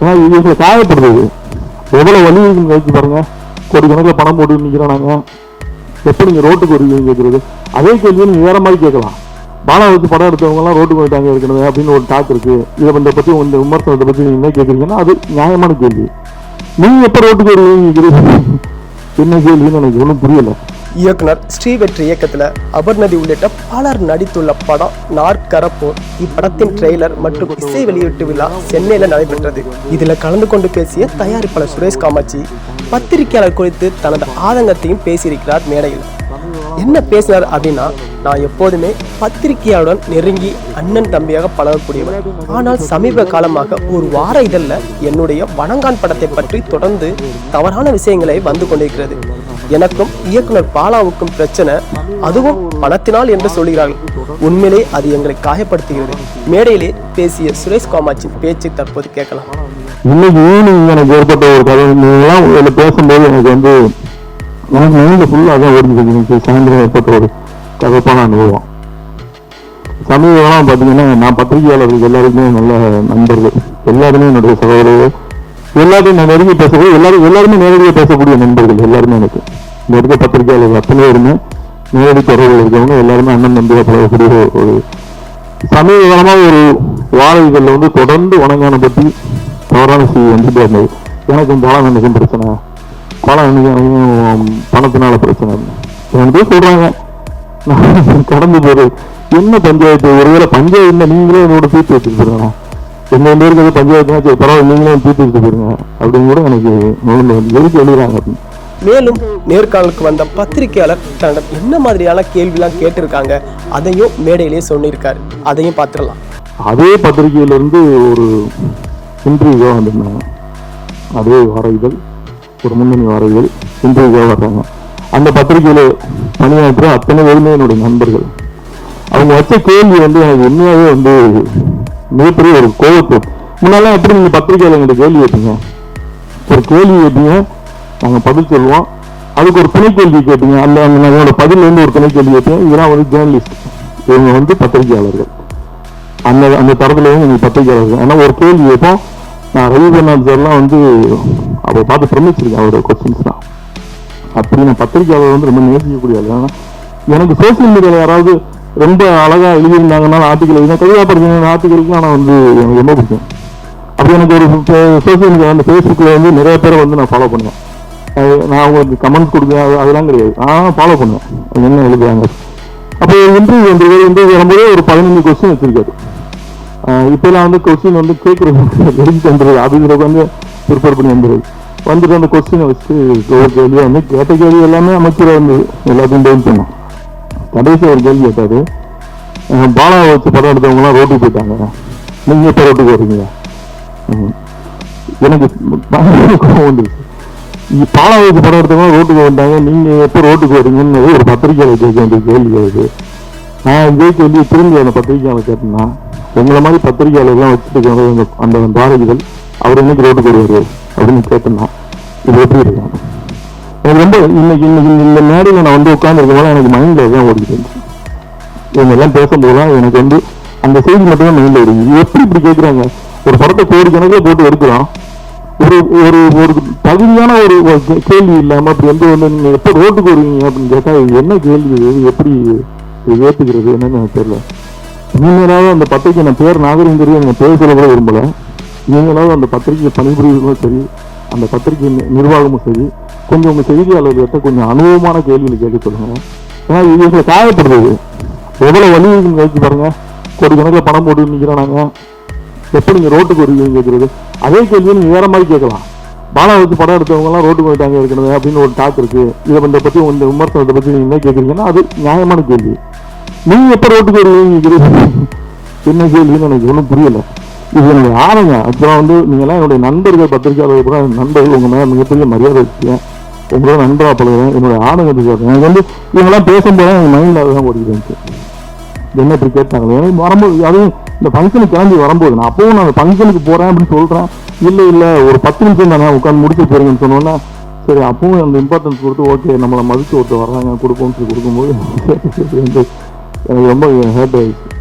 ஏன்னா இவங்களை காயப்படுறது எவ்வளோ வலி கழிச்சு பாருங்க. கோடி கணக்கில் பணம் போட்டு நிற்கிறோம் நாங்கள், எப்போ நீங்கள் ரோட்டுக்கு வருவீங்கன்னு கேட்குறது. அதே கேள்வியை நீங்கள் வேற மாதிரி கேட்கலாம். பாலா வச்சு படம் எடுத்தவங்கலாம் ரோட்டுக்கு போயிட்டாங்க இருக்கிறது அப்படின்னு ஒரு டாக் இருக்கு. இதை பற்றி இந்த விமர்சனத்தை பற்றி நீங்கள் என்ன கேட்குறீங்கன்னா அது நியாயமான கேள்வி. நீங்கள் எப்போ ரோட்டுக்கு வருவீங்க என்ன கேள்வின்னு எனக்கு ஒன்றும் புரியலை. இயக்குனர் ஸ்ரீவெற்றி இயக்கத்தில் அபர்நதி உள்ளிட்ட பலர் நடித்துள்ள படம் நாற்கரப்போர். இப்படத்தின் ட்ரெய்லர் மற்றும் இசை வெளியீட்டு விழா சென்னையில் நடைபெற்றது. இதில் கலந்து கொண்டு பேசிய தயாரிப்பாளர் சுரேஷ் காமாட்சி பத்திரிகையாளர் குறித்து தனது ஆதங்கத்தையும் பேசியிருக்கிறார் மேடையில். என்ன பேசினார் அப்படின்னா, நான் எப்போதுமே பத்திரிகையாளருடன் நெருங்கி அண்ணன் தம்பியாக பழகக்கூடியவர். ஆனால் சமீப காலமாக ஒரு வார இதழில் என்னுடைய வணங்கான் படத்தை பற்றி தொடர்ந்து தவறான விஷயங்களை வந்து கொண்டிருக்கிறது. எனக்கும் இயக்குனர் பாலாவுக்கும் பிரச்சனை, அதுவும் பணத்தினால் என்று சொல்கிறார்கள். உண்மையிலே அது எங்களை காயப்படுத்துகிறது. மேடையிலே பேசிய சுரேஷ் காமாட்சியின் பேச்சு தற்போது கேட்கலாம். இன்னைக்கு ஈவினிங் எனக்கு ஏற்பட்ட ஒரு கதை, நீங்களாம் பேசும்போது எனக்கு மைண்டில் ஃபுல்லாக தான் ஓடிச்சு. சாயந்தரம் ஏற்பட்ட ஒரு கதைப்பான அனுபவம். சமீபம் பார்த்தீங்கன்னா, நான் பத்திரிகையாளர்கள் எல்லாருக்குமே நல்ல நண்பர்கள், எல்லாருமே என்னுடைய சகோதரர்கள், எல்லாத்தையும் நான் நெருங்கி பேசக்கூடிய எல்லாருமே நேரடியாக பேசக்கூடிய நண்பர்கள் எல்லாருமே எனக்கு. இந்த இருக்க பத்திரிகையாளர்கள் அத்தனை பேருமே நேரடி தொடர்பில் இருக்கவங்க, எல்லாருமே அண்ணன் நம்பியாக பழகக்கூடிய ஒரு சமீப காலமாக ஒரு வார இதழில் தொடர்ந்து வணங்கான பற்றி தவறான செய்தி வந்துட்டே இருந்தது. எனக்கும் பாலம் எனக்கும் பிரச்சனை, பாலம் பணத்தினால பிரச்சனை எனக்கு சொல்றாங்க. கடந்து போது என்ன பஞ்சாயத்து, ஒருவேளை பஞ்சாயத்து நீங்களே என்னோட தீர்த்து வச்சுட்டு போயிருங்க, எந்த பேருக்கு பஞ்சாயத்துனா பரவாயில்ல நீங்களே தீர்த்து வச்சுட்டு போயிருங்க அப்படின்னு கூட எனக்கு எதுக்கு எழுதுறாங்க. மேலும் நேர்காணலுக்கு வந்த பத்திரிகையாளர் தன்னிடம் என்ன மாதிரியான கேள்விலாம் கேட்டிருக்காங்க அதையும் மேடையிலேயே சொல்லியிருக்காரு. அதையும் பார்த்துடலாம். அதே பத்திரிகையிலிருந்து ஒரு இன்டர்வியூவாக வந்திருந்தாங்க. அதே வார இதழ், ஒரு முன்னணி வார இதழ் இன்டர்வியூவாக வர்றாங்க. அந்த பத்திரிகையில் பணியாற்ற அத்தனை பேருமே என்னுடைய நண்பர்கள். அவங்க வச்ச கேள்வி எனக்கு உண்மையாகவே மிகப்பெரிய ஒரு கோபத்தை. முன்னாலாம் எப்படி நீங்கள் பத்திரிகையில் எங்களுக்கு கேள்வி வைப்பீங்க, ஒரு கேள்வி வைப்பீங்க, நாங்கள் பதில் சொல்லுவோம், அதுக்கு ஒரு துணை கேள்வி கேட்டீங்க, அந்த எங்களோட பதில் ஒரு துணை கேள்வி வைப்பேன். இதெல்லாம் ஜேர்னலிஸ்ட், இவங்க பத்திரிகையாளர்கள். அந்த தரத்துலையும் எங்களுக்கு பத்திரிகையாளர்கள். ஏன்னா ஒரு கேள்வி வைப்போம். நான் ரவிபர்நாத் சார்லாம் அவரை பார்த்து பிரமிச்சிருக்கேன், அவரோட கொஸ்டின்ஸ் தான். அப்படி நான் பத்திரிகையாளர் ரொம்ப நேசிக்கக்கூடிய. ஆனால் எனக்கு சோசியல் மீடியாவில் யாராவது ரொம்ப அழகாக எழுதியிருந்தாங்கன்னா ஆர்டிக்கல் எழுதினா, கவிதா படிக்கிற ஆர்டிக்கலுக்கு நான் எனக்கு ரொம்ப பிடிக்கும். அப்படி எனக்கு ஒரு சோசியல் மீடியா அந்த ஃபேஸ்புக்கில் நிறைய பேரை நான் ஃபாலோ பண்ணுவேன். நான் அவங்களுக்கு கமெண்ட்ஸ் கொடுக்குறேன், அதெல்லாம் கிடையாது, ஃபாலோ பண்ணுவேன் என்ன எழுதுறாங்க. அப்போ இன்டர்வியூ வரும்போது ஒரு 15 கொஸ்டின் வச்சிருக்காரு. இப்போலாம் கொஸ்டின் கேட்குறது எழுதிட்டு வந்துடுது, அதுக்கு ப்ரிப்பேர் பண்ணி வந்துட்டு அந்த கொஸ்டினை வச்சு ஒரு கேள்வியாக கேட்ட கேள்வி எல்லாமே அமைச்சராக எல்லாத்தையும் டெவல் பண்ணோம். கடைசி ஒரு கேள்வி கேட்டாரு, பாலாவை வச்சு படம் எடுத்தவங்களாம் ரோட்டுக்கு போயிட்டாங்க, நீங்கள் எப்போ ரோட்டுக்கு வருவீங்க? எனக்கு கோவம் வந்துருச்சு. பாலாவை வச்சு படம் எடுத்தவங்க ரோட்டுக்கு வந்துட்டாங்க, நீங்கள் எப்போ ரோட்டுக்கு வருவீங்கன்னு ஒரு பத்திரிகையாளர் கேட்க வேண்டிய கேள்வி ஆகுது. நான் இதே கேள்வியை திரும்பி அந்த பத்திரிகையாளர் கேட்டேன்னா, உங்களை மாதிரி பத்திரிகையாளர்லாம் வச்சுட்டு அந்த பாரதிகள் அவர் இன்னைக்கு ரோட்டுக்கு வருவார் அப்படின்னு கேட்டேன்னா இது எப்படி இருக்காங்க? எனக்கு ரொம்ப இன்னைக்கு இந்த மேடையில் நான் உட்காந்துருக்கோம், எனக்கு மைண்டில் தான் ஓடிக்கிட்டு இருந்துச்சு. இவங்க எல்லாம் பேசும்போது தான் எனக்கு அந்த செய்தி மட்டும் தான் மைண்டில் ஓடிங்க. எப்படி இப்படி கேட்குறாங்க? ஒரு படத்தை கோடிக்கணக்கில் போட்டு எடுக்கிறோம், ஒரு ஒரு ஒரு தகுதியான ஒரு கேள்வி இல்லாமல் அப்படி நீங்கள் எப்போ ரோட்டுக்கு வருவீங்க அப்படின்னு கேட்டால் இது என்ன கேள்வி, எப்படி ஏற்றுக்கிறது என்னன்னு எனக்கு தெரியல. நீங்களாவது அந்த பத்திரிகை, நான் பேர் நாகரிகம் தெரியும், நீங்கள் பேர் சொல்ல கூட விரும்பலை, நீங்களாவது அந்த பத்திரிகை பணிபுரிவதும் சரி, அந்த பத்திரிகை நிர்வாகமும் சரி, கொஞ்சம் உங்கள் செய்தியாளர்கிட்ட கொஞ்சம் அனுபவமான கேள்விகளை கேட்க சொல்லுங்க. ஏன்னா இவங்களை காயப்படுறது எவ்வளோ வலி கழிச்சு பாருங்க. கோடி கணக்கில் பணம் போட்டு நிற்கிறோம் நாங்கள், எப்போ நீங்கள் ரோட்டுக்கு வருவீங்கன்னு கேட்குறது. அதே கேள்வியை நீங்கள் வேற மாதிரி கேட்கலாம். பாலா வச்சு படம் எடுத்தவங்கலாம் ரோட்டுக்கு போயிட்டாங்க இருக்கிறது அப்படின்னு ஒரு டாக் இருக்கு. இதை பற்றி இந்த விமர்சனத்தை பற்றி நீங்கள் என்ன கேட்குறீங்கன்னா அது நியாயமான கேள்வி. நீங்கள் எப்போ ரோட்டுக்கு வருவீங்க என்ன கேள்வின்னு எனக்கு ஒன்றும் புரியலை. இது என்னுடைய ஆரங்க. அப்புறம் நீங்கள்லாம் என்னுடைய நண்பர்கள், பத்திரிகையாளர்கள் கூட நண்பர்கள், உங்கள் மேலே மிகப்பெரிய மரியாதை வச்சுக்கேன், உங்களோட நண்பராக பழகுறேன், என்னுடைய ஆனங்கத்துக்கு சொல்கிறேன். எனக்கு இவங்கெல்லாம் பேசும்போது எங்கள் மைண்டில் அதுதான் ஓடிக்கிட்டு இருந்துச்சு. என்ன இப்படி கேட்டாங்க எனக்கு வரும்போது, அதுவும் இந்த ஃபங்க்ஷனுக்கு கிளம்பி வரும்போது நான் அப்பவும் நான் அந்த ஃபங்க்ஷனுக்கு போகிறேன் அப்படின்னு சொல்கிறேன். இல்லை ஒரு 10 நிமிஷம் தானே உட்காந்து முடிச்சு போகிறீங்கன்னு சொன்னோன்னா, சரி அப்பவும் அந்த இம்பார்ட்டன்ஸ் கொடுத்து ஓகே நம்மளை மதித்து ஒருத்தர் வர்றாங்க கொடுப்போம்னு சொல்லி கொடுக்கும்போது எனக்கு ரொம்ப ஹேர்ட் ஆகிடுச்சு.